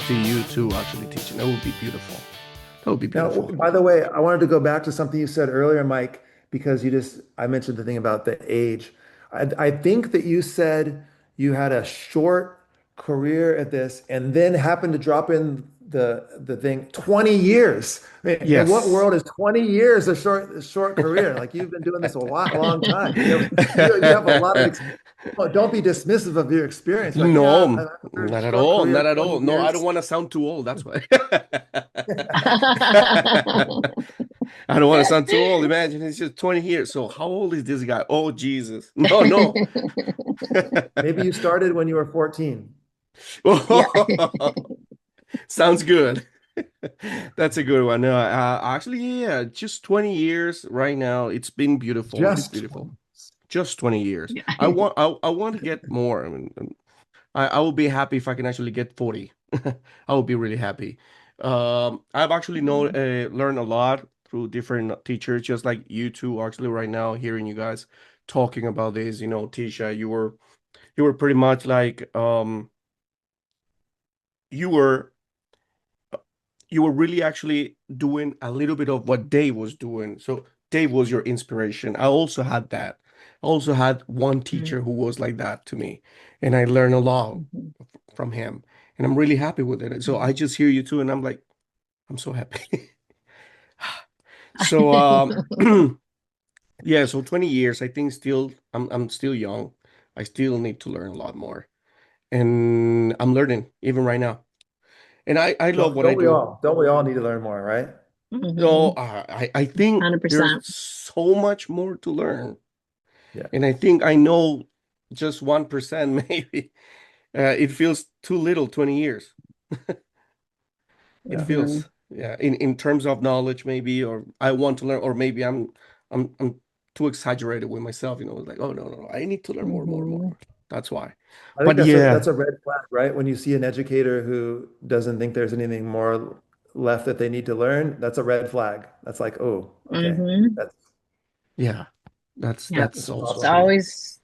to you too, actually teaching. That would be beautiful. That would be Now, beautiful. by the way, I wanted to go back to something you said earlier, Mike, because I mentioned the thing about the age. I think that you said you had a short career at this and then happened to drop in the thing 20 years. I mean, in what Yes. world is 20 years a short career? Like you've been doing this a long time. You have a lot of don't be dismissive of your experience. Like, yeah, No, I've had a not at short all. career, Not at 20 all. No, I don't years. want to sound too old. That's why. I don't want to sound too old. Imagine he's just 20 years. So how old is this guy? Oh, Jesus. No, no. Maybe you started when you were 14. Yeah. Sounds good. That's a good one. No, actually, yeah, just 20 years right now. It's been beautiful. It's Just beautiful. Just 20 years. Yeah. I want to get more. I mean, I will be happy if I can actually get 40. I will be really happy. I've actually learned a lot through different teachers, just like you two actually right now, hearing you guys talking about this. Tisha, you were pretty much like you were you were really actually doing a little bit of what Dave was doing. So Dave was your inspiration. I also had that. I also had one teacher who was like that to me, and I learned a lot Mhm. from him, and I'm really happy with it. So I just hear you too, and I'm like, I'm so happy. So yeah, so 20 years, I think still I'm still young. I still need to learn a lot more. And I'm learning even right now. And I love what I don't we do. all? Don't we all need to learn more, right? So Mhm. I think there's 100%. so much more to learn. Yeah. And I think I know just 1% maybe. It feels too little, 20 years. It Yeah. Mhm. feels, yeah, in terms of knowledge maybe, or I want to learn, or maybe I'm too exaggerated with myself, like, oh no, no, no, I need to learn more, more, more, Mhm. more. That's why. I think But yeah, that's a red flag, right? When you see an educator who doesn't think there's anything more left that they need to learn, that's a red flag. That's like, oh, okay. Mhm. That's yeah, that's Yeah. that's that's a also It's problem. true.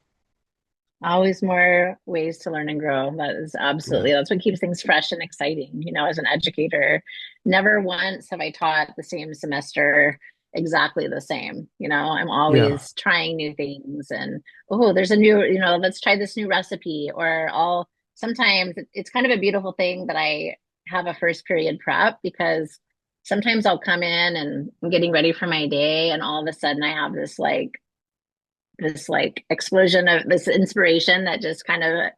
always more ways to learn and grow. That is Yeah. absolutely, that's what keeps things fresh and exciting. As an educator, never once have I taught the same semester exactly the same. I'm Yeah. always trying new things and, oh, there's a new, let's try this new recipe. Or sometimes it's kind of a beautiful thing that I have a first period prep, because sometimes I'll come in and I'm getting ready for my day and all of a sudden I have this explosion of this inspiration that just kind of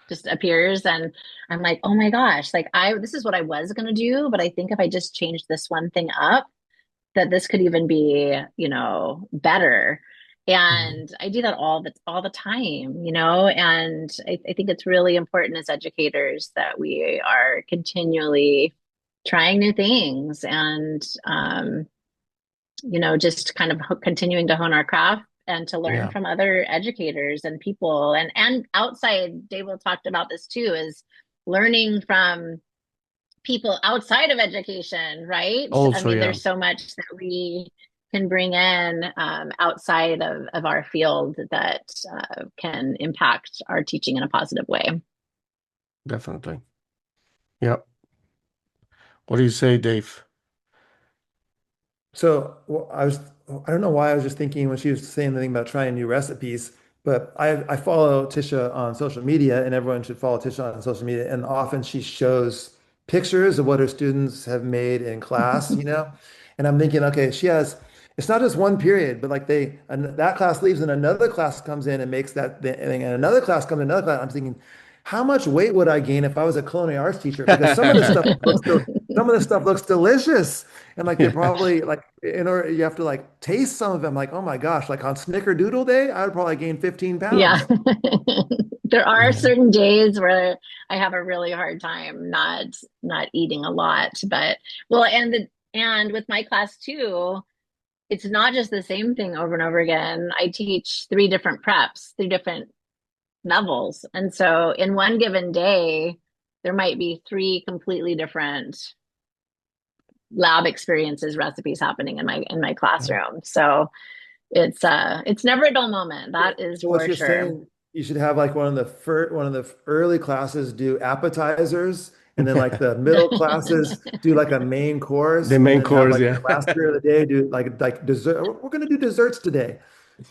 just appears, and I'm like, oh my gosh, like I this is what I was going to do, but I think if I just changed this one thing up, that this could even be better. Mhm. And I do that all the time, and I think it's really important as educators that we are continually trying new things and just kind of continuing to hone our craft and to learn Yeah. from other educators and people and outside. Dave talked about this too, is learning from people outside of education, right? I Also, mean, yeah, there's so much that we can bring in outside of our field that can impact our teaching in a positive way. definitely. Yeah. What do you say, Dave? So I don't know why I was just thinking when she was saying the thing about trying new recipes, but I follow Tisha on social media, and everyone should follow Tisha on social media. And often she shows pictures of what her students have made in class. And I'm thinking, okay, it's not just one period, but like and that class leaves and another class comes in and makes that thing, and another class comes in, another class. I'm thinking, how much weight would I gain if I was a culinary arts teacher? Because some of this stuff looks delicious. And like they're Yeah. probably like in order you have to like taste some of them. Like, oh my gosh, like on Snickerdoodle Day, I would probably gain 15 Yeah. pounds. There are Yeah. certain days where I have a really hard time not eating a lot, but well, and with my class too, it's not just the same thing over and over again. I teach three different preps, three different levels. And so in one given day, there might be three completely different lab experiences, recipes happening in my classroom. So it's never a dull moment. That is So what for you're sure. saying, you should have like one of the early classes do appetizers, And then like the middle classes do like a main course The and main then have course, like yeah. their last period of the day do like dessert. We're going to do desserts today.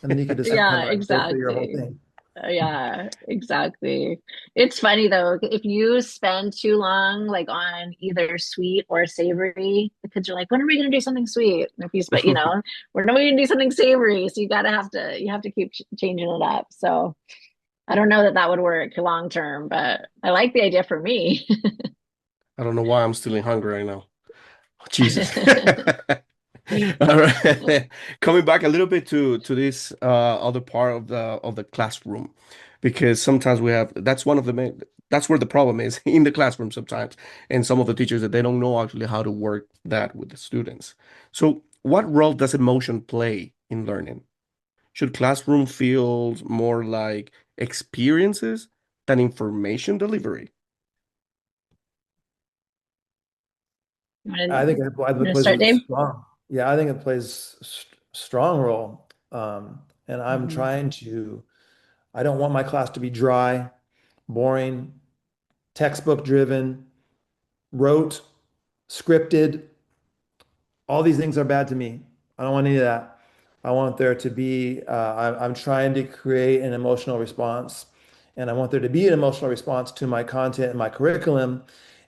And then you could just like kind Yeah, of like go through your whole exactly. thing. Yeah, exactly. It's funny though, if you spend too long like on either sweet or savory, the kids are like, when are we gonna do something sweet? And if you spend, when are we gonna do something savory? So you have to keep changing it up. So I don't know that that would work long term, but I like the idea for me. I don't know why I'm still hungry right now. Jesus. All right. Coming back a little bit to this other part of the classroom, because sometimes we have that's one of the main that's where the problem is in the classroom sometimes, and some of the teachers that they don't know actually how to work that with the students. So, what role does emotion play in learning? Should classroom feel more like experiences than information delivery? I think You it want to plays start, a Dave? strong, yeah, I think it plays strong role. And I'm Hmm. trying to, I don't want my class to be dry, boring, textbook driven, rote, scripted. All these things are bad to me. I don't want any of that. I want there to be, I'm trying to create an emotional response, and I want there to be an emotional response to my content and my curriculum.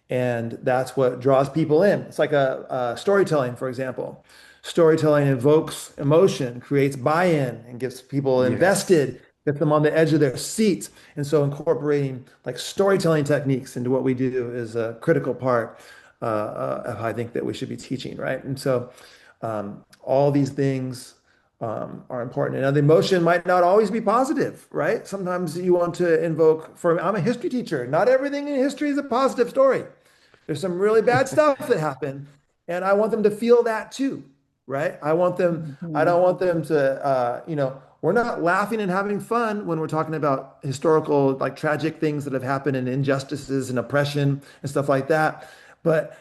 And that's what draws people in. It's like a storytelling, for example. Storytelling invokes emotion, creates buy-in, and gets people Yes. invested, gets them on the edge of their seats. And so incorporating like storytelling techniques into what we do is a critical part of I think that we should be teaching, right? And so all these things are important. Now, the emotion might not always be positive, right? Sometimes you want to invoke, I'm a history teacher. Not everything in history is a positive story. There's some really bad stuff that happened, and I want them to feel that too, right? I Hmm. don't want them to, we're not laughing and having fun when we're talking about historical, like tragic things that have happened and injustices and oppression and stuff like that. But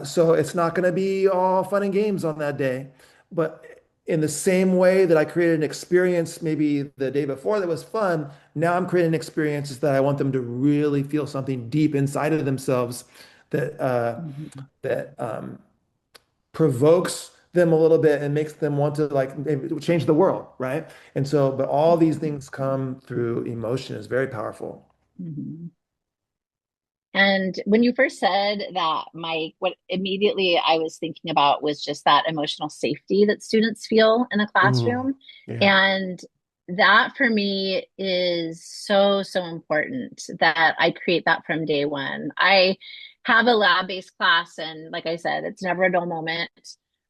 so it's not going to be all fun and games on that day. But in the same way that I created an experience maybe the day before that was fun, now I'm creating experiences that I want them to really feel something deep inside of themselves that Hmm. that provokes them a little bit and makes them want to like maybe change the world, right? And so, but all these things come through emotion is very powerful. Hmm. And when you first said that, Mike, what immediately I was thinking about was just that emotional safety that students feel in the Mm, classroom. yeah. And that for me is so, so important that I create that from day one. I have a lab-based class, and like I said, it's never a dull moment.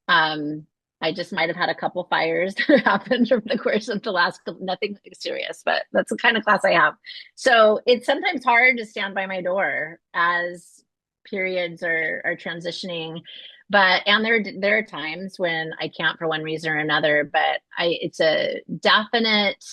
Um, I just might have had a couple fires that happened over the course of the last, nothing serious, but that's the kind of class I have. So it's sometimes hard to stand by my door as periods are transitioning. But and there are times when I can't for one reason or another, but I it's a definite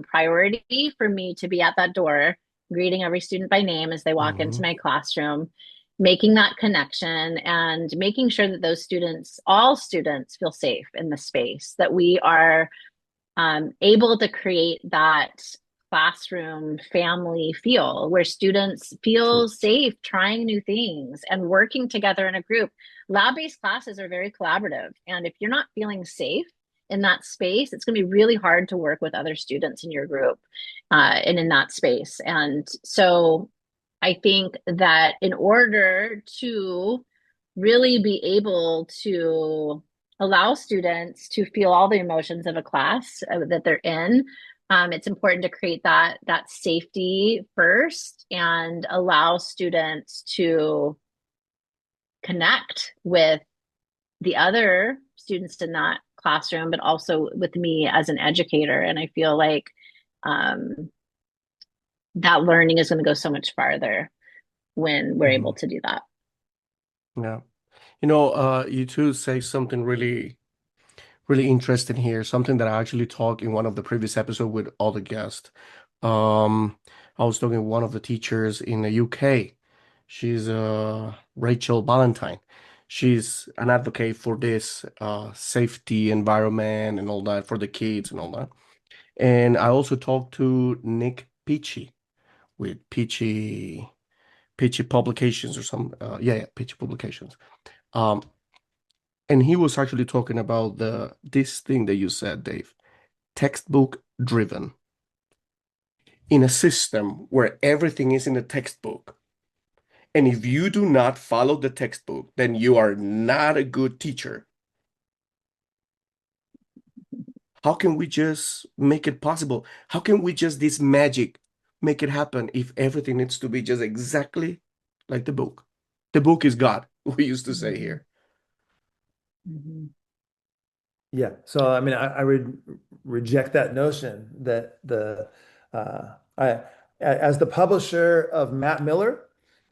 priority for me to be at that door, greeting every student by name as they walk into Hmm. my classroom, making that connection and making sure that those students, all students, feel safe in the space, that we are able to create that classroom family feel where students True. feel safe trying new things and working together in a group. Lab-based classes are very collaborative. And if you're not feeling safe in that space, it's going to be really hard to work with other students in your group and in that space. And so I think that in order to really be able to allow students to feel all the emotions of a class that they're in, it's important to create that safety first and allow students to connect with the other students in that classroom, but also with me as an educator. And I feel like um, that learning is going to go so much farther when we're able Hmm. to do that. Yeah. You two say something really interesting here, something that I actually talked in one of the previous episodes with all the guests. Um, I was talking with one of the teachers in the UK. She's Rachel Valentine. She's an advocate for this safety environment and all that for the kids and all that. And I also talked to Nick Peachy with Pitchy Publications or some, yeah, Pitchy Publications. Um, and he was actually talking about this thing that you said, Dave, textbook driven. In a system where everything is in the textbook, and if you do not follow the textbook, then you are not a good teacher. How can we just make it possible? How can we just this magic make it happen if everything needs to be just exactly like the book? The book is God, we used to say Mhm. here. Mhm. Yeah. So, I mean, I would reject that notion that as the publisher of Matt Miller,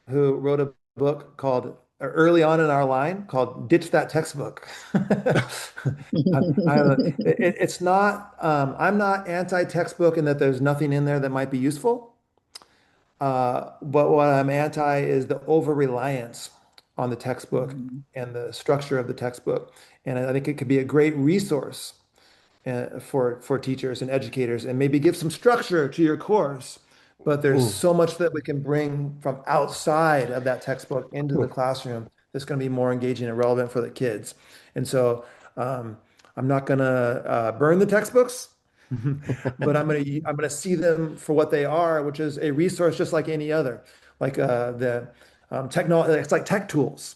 who wrote a book called early on in our line called Ditch That Textbook. It's not, I'm not anti-textbook in that there's nothing in there that might be useful. But what I'm anti is the over-reliance on the textbook Mhm. and the structure of the textbook. And I think it could be a great resource for teachers and educators and maybe give some structure to your course. But there's Mm. so much that we can bring from outside of that textbook into the Mm. classroom that's going to be more engaging and relevant for the kids. And so um, I'm not going to burn the textbooks, but I'm gonna see them for what they are, which is a resource just like any other, like the technology. It's like tech tools.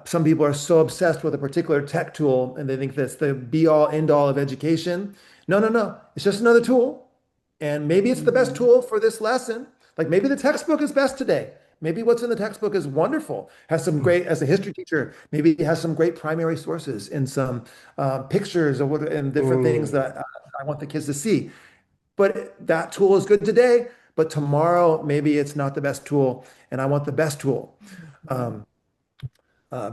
Some people are so obsessed with a particular tech tool and they think that's the be all end all of education. No, no, no. It's just another tool. And maybe it's the best Mhm. tool for this lesson. Like maybe the textbook is best today. Maybe what's in the textbook is wonderful, has some Mm. great, as a history teacher, maybe it has some great primary sources and some pictures of what, and different things Mm. that I want the kids to see. But that tool is good today, but tomorrow maybe it's not the best tool, and I want the best tool. Um,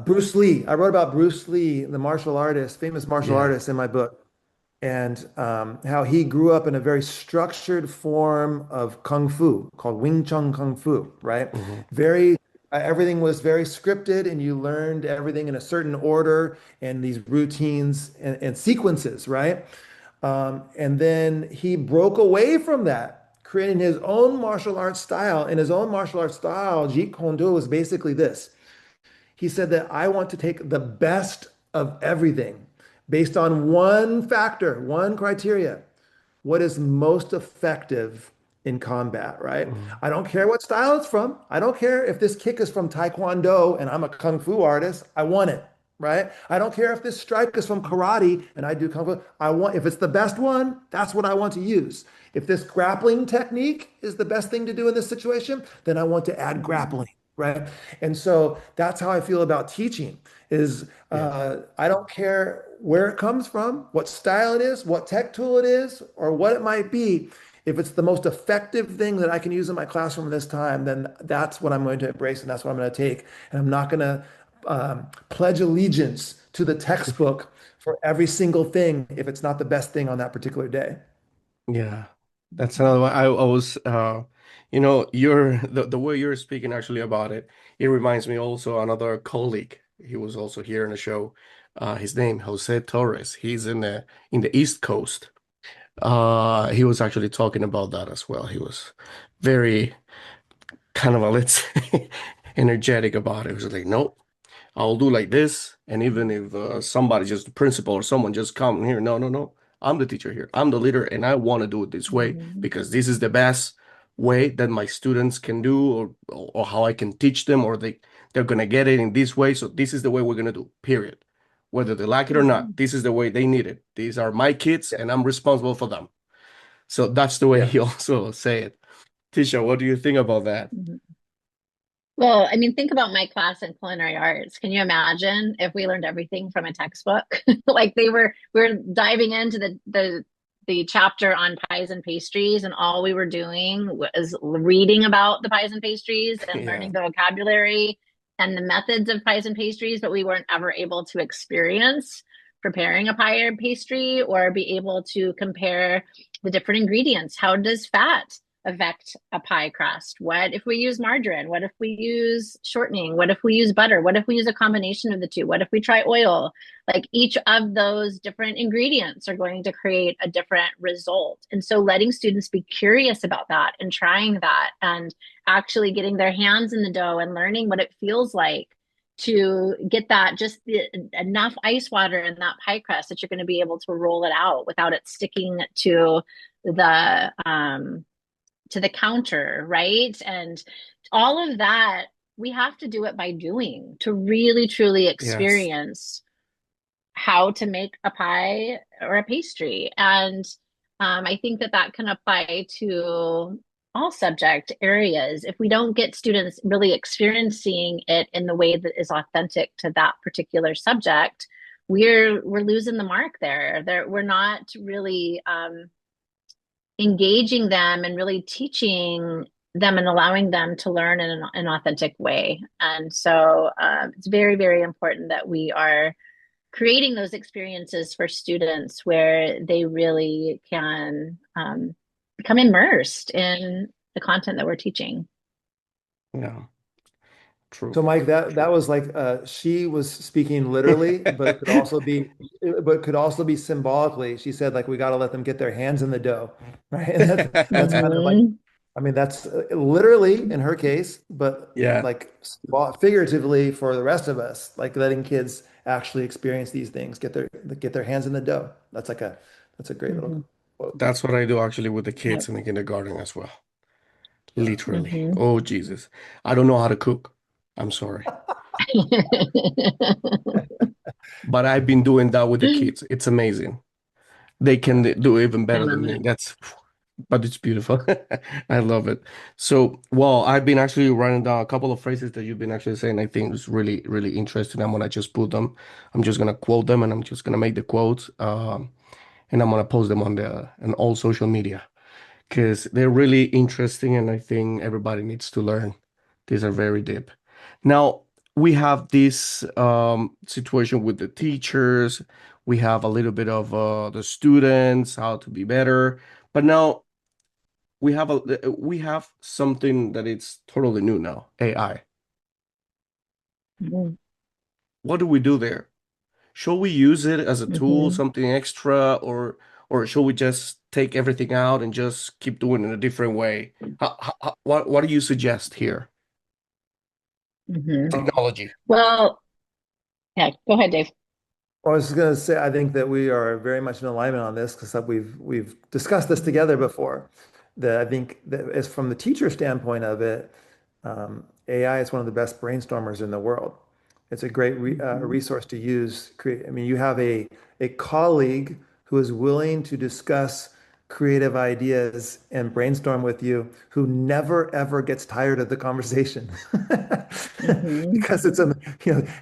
Bruce Lee. I wrote about Bruce Lee, the martial artist, famous martial Yeah. artist, in my book, and how he grew up in a very structured form of kung fu called Wing Chun Kung Fu, right? Hmm. Very, everything was very scripted, and you learned everything in a certain order and these routines and sequences, right? And then he broke away from that, creating his own martial arts style. And his own martial arts style, Jeet Kune Do, was basically this. He said that I want to take the best of everything based on one factor, one criteria. What is most effective in combat, right? Mm. I don't care what style it's from. I don't care if this kick is from Taekwondo and I'm a Kung Fu artist. I want it, right? I don't care if this strike is from karate and I do Kung Fu. I want, if it's the best one, that's what I want to use. If this grappling technique is the best thing to do in this situation, then I want to add Mhm. grappling, right? And so that's how I feel about teaching is Yes. I don't care where it comes from, what style it is, what tech tool it is, or what it might be. If it's the most effective thing that I can use in my classroom this time, then that's what I'm going to embrace and that's what I'm going to take. And I'm not going to pledge allegiance to the textbook for every single thing if it's not the best thing on that particular day. Yeah, that's another one. I was, you're the way you're speaking actually about it. It reminds me also another colleague. He was also here in the show. His name Jose Torres. He's in the East Coast. He was actually talking about that as well. He was very kind of a let's say energetic about it. He was like, nope. I'll do like this. And even if somebody, just the principal or someone just come here, no, no, no. I'm the teacher here. I'm the leader, and I want to do it this way Mhm. because this is the best way that my students can do, or how I can teach them, or they're gonna get it in this way. So this is the way we're gonna do. Period. Whether they like it or not, Mhm. this is the way they need it. These are my kids, Yeah. and I'm responsible for them. So that's the way Yeah. he also say it. Tisha, what do you think about that? Mhm. Well, I mean, think about my class in culinary arts. Can you imagine if we learned everything from a textbook? Like we were diving into the chapter on pies and pastries, and all we were doing was reading about the pies and pastries and Yeah. learning the vocabulary and the methods of pies and pastries, but we weren't ever able to experience preparing a pie or pastry or be able to compare the different ingredients. How does fat affect a pie crust? What if we use margarine? What if we use shortening? What if we use butter? What if we use a combination of the two? What if we try oil? Like each of those different ingredients are going to create a different result. And so letting students be curious about that and trying that and actually getting their hands in the dough and learning what it feels like to get that enough ice water in that pie crust that you're going to be able to roll it out without it sticking the to the counter, right? And all of that, we have to do it by doing to really truly Yes. experience how to make a pie or a pastry. And I think that that can apply to all subject areas. If we don't get students really experiencing it in the way that is authentic to that particular subject, we're losing the mark there. We're not really engaging them and really teaching them and allowing them to learn in an authentic way. And so it's very, very important that we are creating those experiences for students where they really can become immersed in the content that we're teaching. Yeah. True. So Mike, that True. that was like she was speaking literally, but it could also be symbolically. She said like we got to let them get their hands in the dough, right? And that's kind of like, Mhm. I mean, that's literally in her case, but Yeah. like figuratively for the rest of us, like letting kids actually experience these things, get their hands in the dough. That's a great little Mhm. quote. That's what I do actually with the kids Yep. in the kindergarten as well. Yeah. Literally. Mhm. Oh, Jesus. I don't know how to cook. I'm sorry. But I've been doing that with the kids. It's amazing. They can Yeah. do even I better love than me. it. But it's beautiful. I love it. So, well, I've been actually writing down a couple of phrases that you've been actually saying. I think it's really, really interesting. I'm gonna just put them. I'm just gonna quote them, and I'm just gonna make the quotes. And I'm gonna post them on all social media because they're really interesting, and I think everybody needs to learn. These are very deep. Now, we have this situation with the teachers. We have a little bit of the students, how to be better. But now we have something that it's totally new now, AI. Mhm. What do we do there? Should we use it as a tool, Mhm. something extra, or should we just take everything out and just keep doing it a different way? What do you suggest here? Mhm. Technology. Well, yeah, go ahead, Dave. I was just going to say, I think that we are very much in alignment on this because we've discussed this together before. That I think that as from the teacher standpoint of it, AI is one of the best brainstormers in the world. It's a great Mhm. resource to use. I mean, you have a colleague who is willing to discuss creative ideas and brainstorm with you, who never ever gets tired of the conversation Mhm. because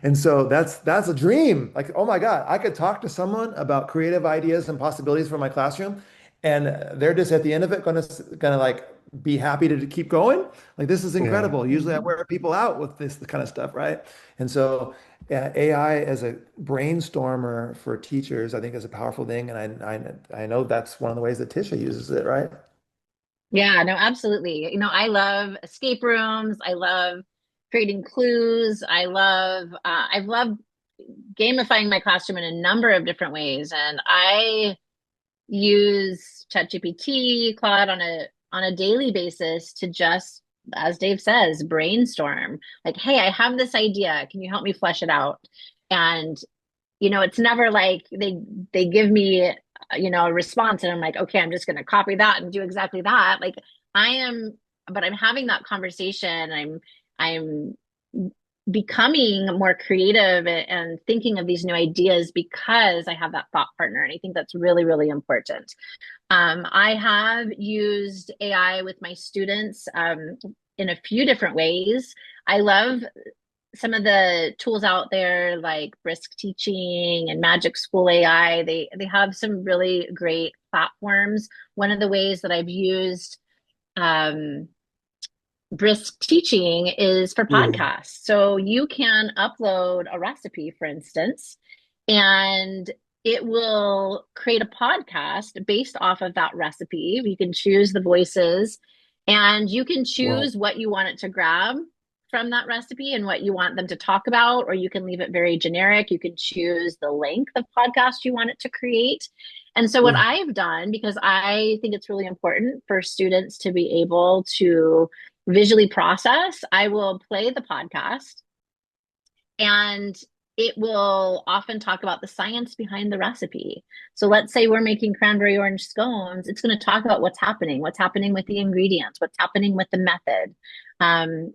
and so that's a dream. Like, oh my God, I could talk to someone about creative ideas and possibilities for my classroom, and they're just at the end of it gonna like be happy to keep going. Like, this is Yeah. incredible. Usually I Mhm. wear people out with this kind of stuff, right? And so AI as a brainstormer for teachers, I think is a powerful thing. And I know that's one of the ways that Tisha uses it, right? Yeah, no, absolutely. I love escape rooms. I love creating clues. I've loved gamifying my classroom in a number of different ways. And I use ChatGPT, Claude on a daily basis to just, as Dave says, brainstorm. Like, hey, I have this idea. Can you help me flesh it out? And it's never like they give me a response and I'm like, okay, I'm just going to copy that and do exactly that. Like I am, but I'm having that conversation. I'm becoming more creative and thinking of these new ideas because I have that thought partner. And I think that's really, really important. I have used AI with my students in a few different ways. I love some of the tools out there like Brisk Teaching and Magic School AI. They have some really great platforms. One of the ways that I've used um, Brisk Teaching is for Mm. podcasts. So you can upload a recipe, for instance, and it will create a podcast based off of that recipe. You can choose the voices And you can Well, choose what you want it to grab from that recipe and what you want them to talk about, or you can leave it very generic. You can choose the length of podcast you want it to create. And so, what mm, I've done, because I think it's really important for students to be able to visually process, I will play the podcast and it will often talk about the science behind the recipe. So let's say we're making cranberry orange scones. It's going to talk about what's happening with the ingredients, what's happening with the method. Um,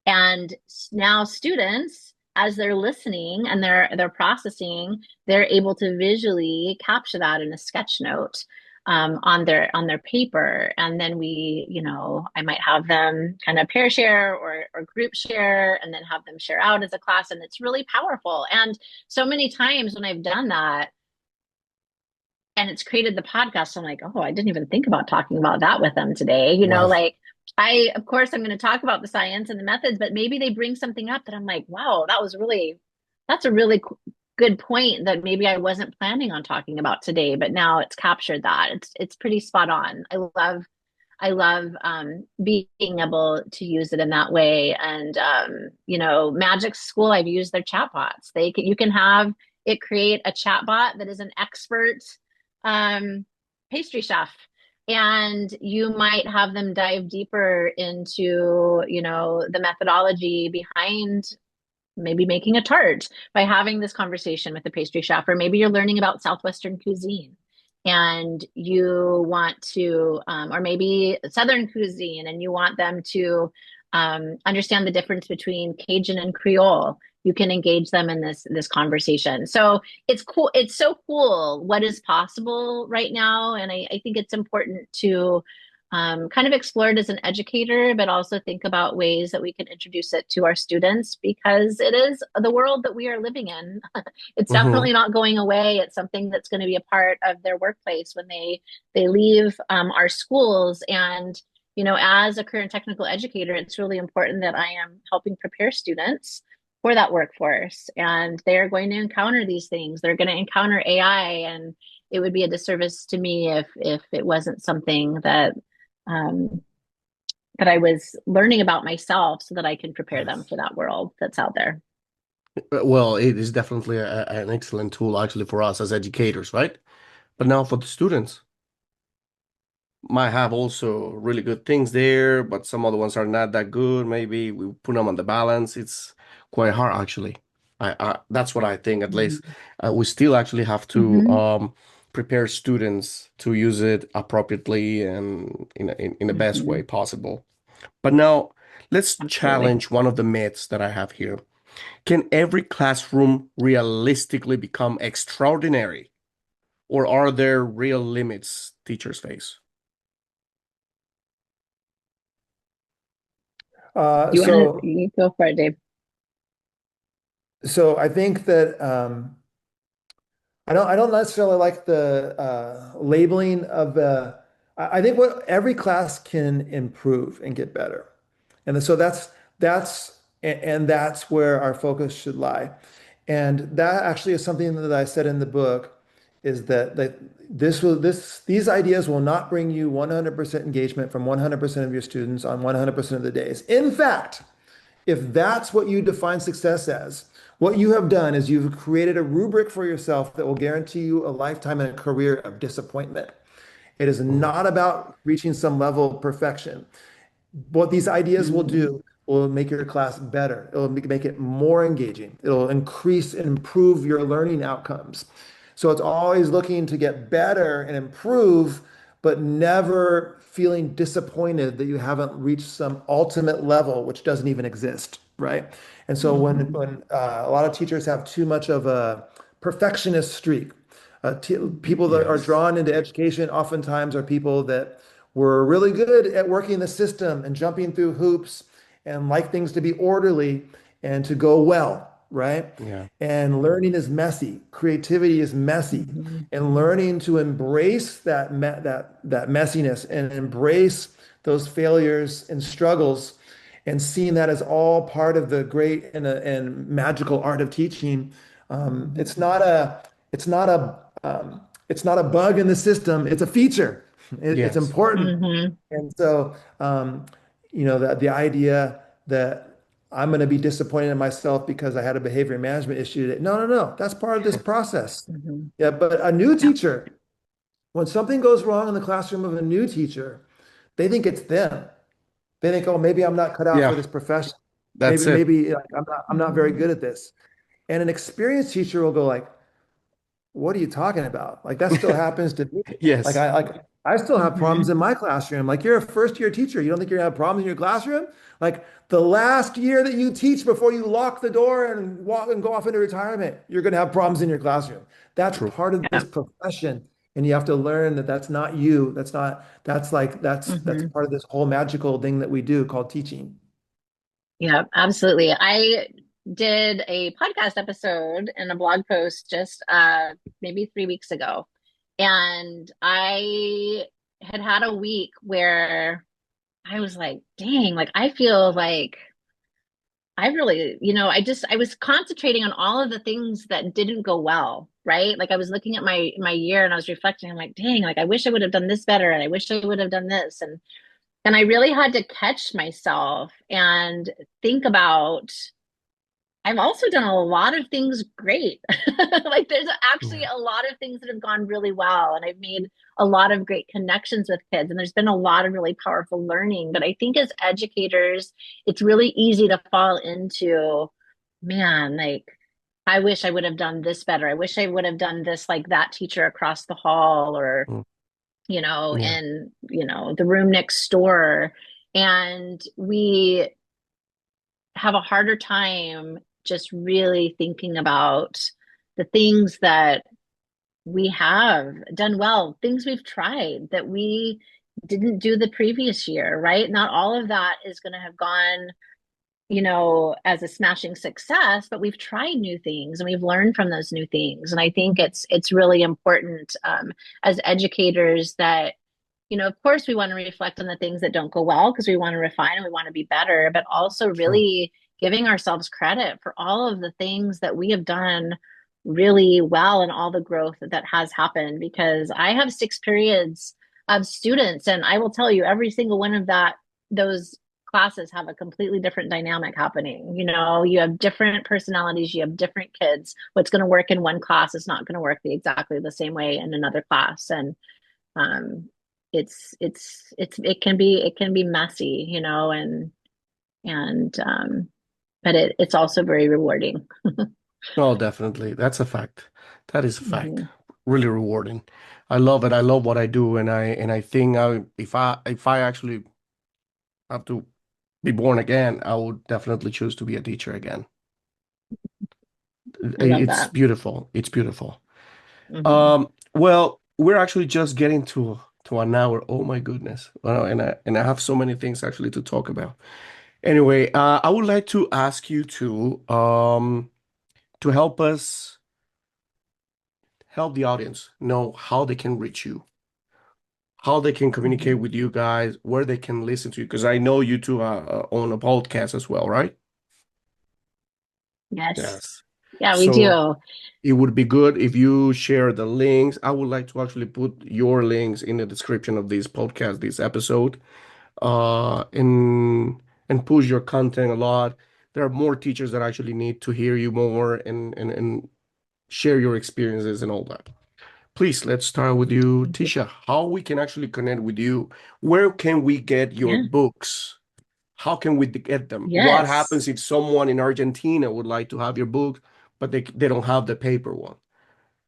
and now students, as they're listening and they're processing, they're able to visually capture that in a sketch note on their paper. And then I might have them kind of pair share or group share, and then have them share out as a class. And it's really powerful. And so many times when I've done that, and it's created the podcast, I'm like, oh, I didn't even think about talking about that with them today. wow. Like of course, I'm going to talk about the science and the methods, but maybe they bring something up that I'm like, wow, that's a really good point that maybe I wasn't planning on talking about today, but now it's captured that. It's pretty spot on. I love being able to use it in that way. And Magic School, I've used their chatbots. You can have it create a chatbot that is an expert pastry chef, and you might have them dive deeper into the methodology behind maybe making a tart by having this conversation with the pastry chef. Or maybe you're learning about Southwestern cuisine and you want to or maybe Southern cuisine, and you want them to understand the difference between Cajun and Creole. You can engage them in this conversation. So it's cool. It's so cool what is possible right now. And I think it's important to kind of explore it as an educator, but also think about ways that we can introduce it to our students, because it is the world that we are living in. It's Hmm. definitely not going away. It's something that's going to be a part of their workplace when they leave our schools. And as a career and technical educator, it's really important that I am helping prepare students for that workforce. And they're going to encounter these things. They're going to encounter AI, and it would be a disservice to me if it wasn't something um, that I was learning about myself so that I can prepare them Yes. for that world that's out there. Well, it is definitely an excellent tool actually for us as educators, right? But now for the students, might have also really good things there, but some other ones are not that good. Maybe we put them on the balance. It's quite hard actually. That's what I think at least. Mhm. We still actually have to Mhm. prepare students to use it appropriately and in the best way Mhm. possible. But now let's Absolutely. challenge one of the myths that I have here. Can every classroom realistically become extraordinary, or are there real limits teachers face? Uh, You want to so you go for it, Dave? so I think that I don't necessarily like the labeling of the. I think what every class can improve and get better, and so and that's where our focus should lie. And that actually is something that I said in the book, is that these ideas will not bring you 100% engagement from 100% of your students on 100% of the days. In fact, if that's what you define success as, what you have done is you've created a rubric for yourself that will guarantee you a lifetime and a career of disappointment. It is Mhm. not about reaching some level of perfection. What these ideas will Mhm. do will make your class better. It'll make it more engaging. It'll increase and improve your learning outcomes. So it's always looking to get better and improve, but never feeling disappointed that you haven't reached some ultimate level, which doesn't even exist, right? And so Mhm. when a lot of teachers have too much of a perfectionist streak, people that are Yes. drawn into education oftentimes are people that were really good at working the system and jumping through hoops and like things to be orderly and to go well, right? Yeah. And learning is messy, creativity is messy, Mhm. and learning to embrace that messiness and embrace those failures and struggles and seeing that as all part of the great and magical art of teaching. It's not a it's not a bug in the system. It's a feature. It's Yes. important. Hmm. And so, the idea that I'm going to be disappointed in myself because I had a behavior management issue, no, no, no, that's part of this process. Hmm. Yeah, but a new Yeah. teacher, when something goes wrong in the classroom of a new teacher, they think it's them. They think, oh, maybe I'm not cut out for Yeah, this profession. that's Maybe, it. maybe like, I'm not very Hmm. good at this. And an experienced teacher will go like, what are you talking about? Like that still happens to me. Like Yes. I still have problems Hmm. in my classroom. Like you're a first year teacher. You don't think you're gonna have problems in your classroom? Like the last year that you teach before you lock the door and walk and go off into retirement, you're gonna have problems in your classroom. That's True. part of this Yeah. profession. And you have to learn that that's not you. That's Hmm. part of this whole magical thing that we do called teaching. Yeah, absolutely. I did a podcast episode and a blog post just maybe 3 weeks ago. And I had a week where I was like, dang, like I feel like I really, I was concentrating on all of the things that didn't go well, right? Like I was looking at my year and I was reflecting, I'm like, dang, like I wish I would have done this better and I wish I would have done this. And I really had to catch myself and think about I've also done a lot of things great. Like there's actually Yeah. a lot of things that have gone really well. And I've made a lot of great connections with kids. And there's been a lot of really powerful learning. But I think as educators, it's really easy to fall into, man, like, I wish I would have done this better. I wish I would have done this like that teacher across the hall or, Mm. Yeah. in, the room next door. And we have a harder time just really thinking about the things that we have done well, things we've tried that we didn't do the previous year, right? Not all of that is going to have gone, as a smashing success, but we've tried new things and we've learned from those new things. And I think it's really important as educators that of course, we want to reflect on the things that don't go well because we want to refine and we want to be better, but also True. really giving ourselves credit for all of the things that we have done really well and all the growth that has happened. Because I have 6 periods of students, and I will tell you, every single one of those classes have a completely different dynamic happening. You have different personalities, you have different kids. What's going to work in one class is not going to work exactly the same way in another class. And um, it can be messy, and but it's also very rewarding. Oh, definitely. That's a fact. That is a fact. Hmm. Really rewarding. I love it. I love what I do, and I think if I actually have to be born again, I would definitely choose to be a teacher again. I love It's that. beautiful. It's beautiful. Hmm. Well, we're actually just getting to an hour. Oh my goodness. Well, and I have so many things actually to talk about. Anyway, I would like to ask you to help the audience know how they can reach you, how they can communicate Hmm. with you guys, where they can listen to you, because I know you two own a podcast as well, right? Yes. Yes. Yeah, we So do. it would be good if you share the links. I would like to actually put your links in the description of this podcast, this episode, and push your content a lot. There are more teachers that actually need to hear you more and share your experiences and all that. Please, let's start with you, Tisha. How we can actually connect with you? Where can we get your Yeah. books? How can we get them? What Yes. happens if someone in Argentina would like to have your book, but they don't have the paper one?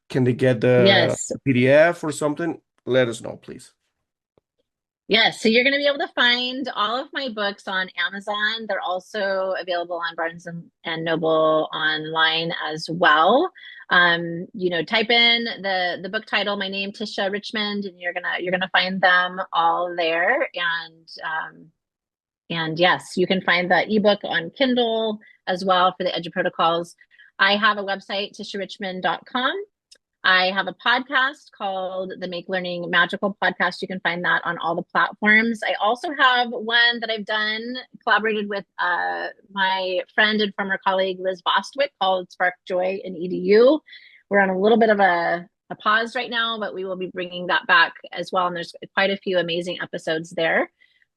Can they get the Yes. PDF or something? Let us know, please. Yes, so you're going to be able to find all of my books on Amazon. They're also available on Barnes and Noble online as well. Type in the book title, my name, Tisha Richmond, and you're gonna find them all there. And yes, you can find the ebook on Kindle as well for the Edu Protocols. I have a website, tisharrichmond.com. I have a podcast called the Make Learning Magical podcast. You can find that on all the platforms. I also have one that I've done, collaborated with my friend and former colleague Liz Bostwick, called Spark Joy in EDU. We're on a little bit of a pause right now, but we will be bringing that back as well. And there's quite a few amazing episodes there.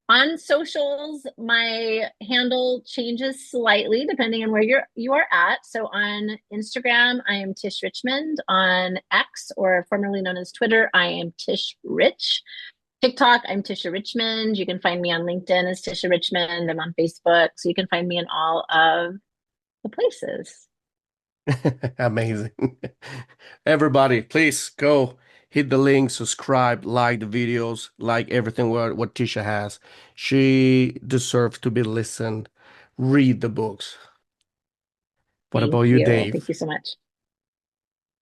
On socials, my handle changes slightly depending on where you are at. So on Instagram, I am Tish Richmond. On X, or formerly known as Twitter, I am Tish Rich. TikTok, I'm Tisha Richmond. You can find me on LinkedIn as Tisha Richmond. I'm on Facebook, so you can find me in all of the places. Amazing. Everybody, please go hit the link, subscribe, like the videos, like everything what Tisha has. She deserves to be listened. Read the books. What Thank about you, you. Thank Dave? you so much.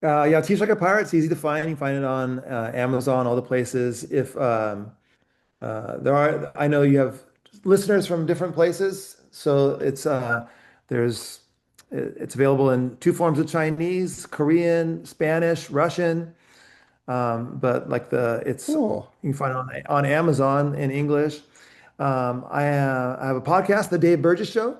Yeah, Teach Like a Pirate. It's easy to find. You can find it on Amazon, all the places. If there are, I know you have listeners from different places, so it's available in two forms of Chinese, Korean, Spanish, Russian. But like Oh, you can find it on Amazon in English. I have a podcast, The Dave Burgess Show.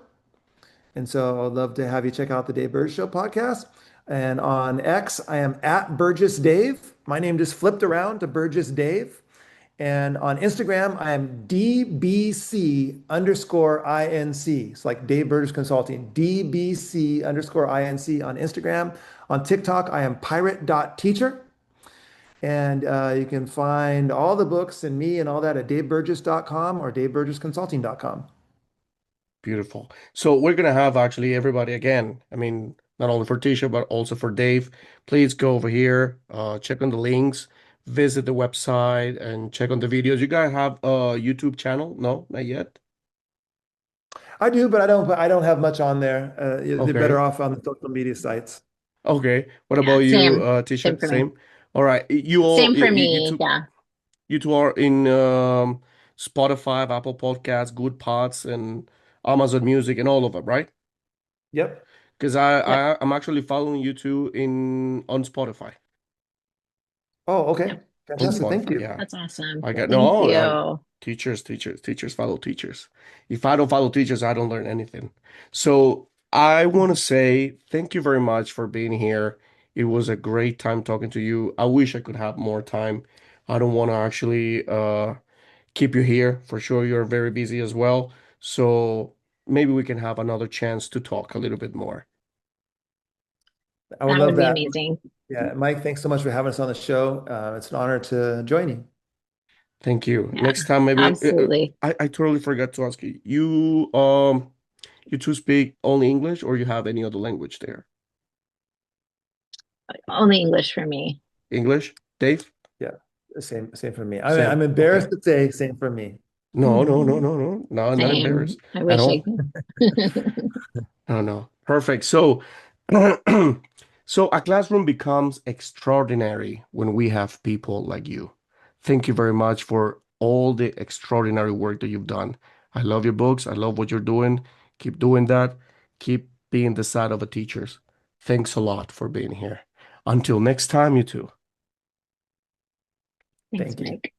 And so I'd love to have you check out the Dave Burgess Show podcast. And on X, I am at Burgess Dave. My name just flipped around to Burgess Dave. And on Instagram, I am DBC underscore INC. It's like Dave Burgess Consulting, DBC underscore INC on Instagram. On TikTok, I am pirate.teacher. And you can find all the books and me and all that at daveburgess.com or daveburgessconsulting.com. beautiful. So we're gonna have actually everybody again. I mean, not only for Tisha, but also for Dave. Please go over here, check on the links, visit the website, and check on the videos. You guys have a YouTube channel? No, not yet. I do, but I don't have much on there. They're better Okay. off on the social media sites. Okay. What Yeah, about you, same. Same Tisha? for me. Same. All right. You all Same for me. Yeah. you two are in Spotify, Apple Podcasts, Good Pods, and Amazon Music, and all of them, right? Yep. Because Yep. I'm actually following you two in on Spotify. Oh, okay. Yep. On Fantastic. Thank Spotify, you. yeah. That's awesome. I got Thank no you. teachers follow teachers. If I don't follow teachers, I don't learn anything. So I want to say thank you very much for being here. It was a great time talking to you. I wish I could have more time. I don't want to actually keep you here. For sure, you're very busy as well. So maybe we can have another chance to talk a little bit more. I would That love would be that. amazing. Yeah, Mike, thanks so much for having us on the show. It's an honor to join you. Thank you. Yeah, Next time, maybe absolutely. I totally forgot to ask you. You two speak only English, or you have any other language there? Only English for me. English, Dave? Yeah, same for me. I'm Same. embarrassed Okay. to say same for me. No, no, no, no, no. No, I'm not Same. embarrassed I at wish I all. could. No, no. Perfect. So, so a classroom becomes extraordinary when we have people like you. Thank you very much for all the extraordinary work that you've done. I love your books. I love what you're doing. Keep doing that. Keep being the side of the teachers. Thanks a lot for being here. Until next time, you two. Thanks, Thank you. Mike.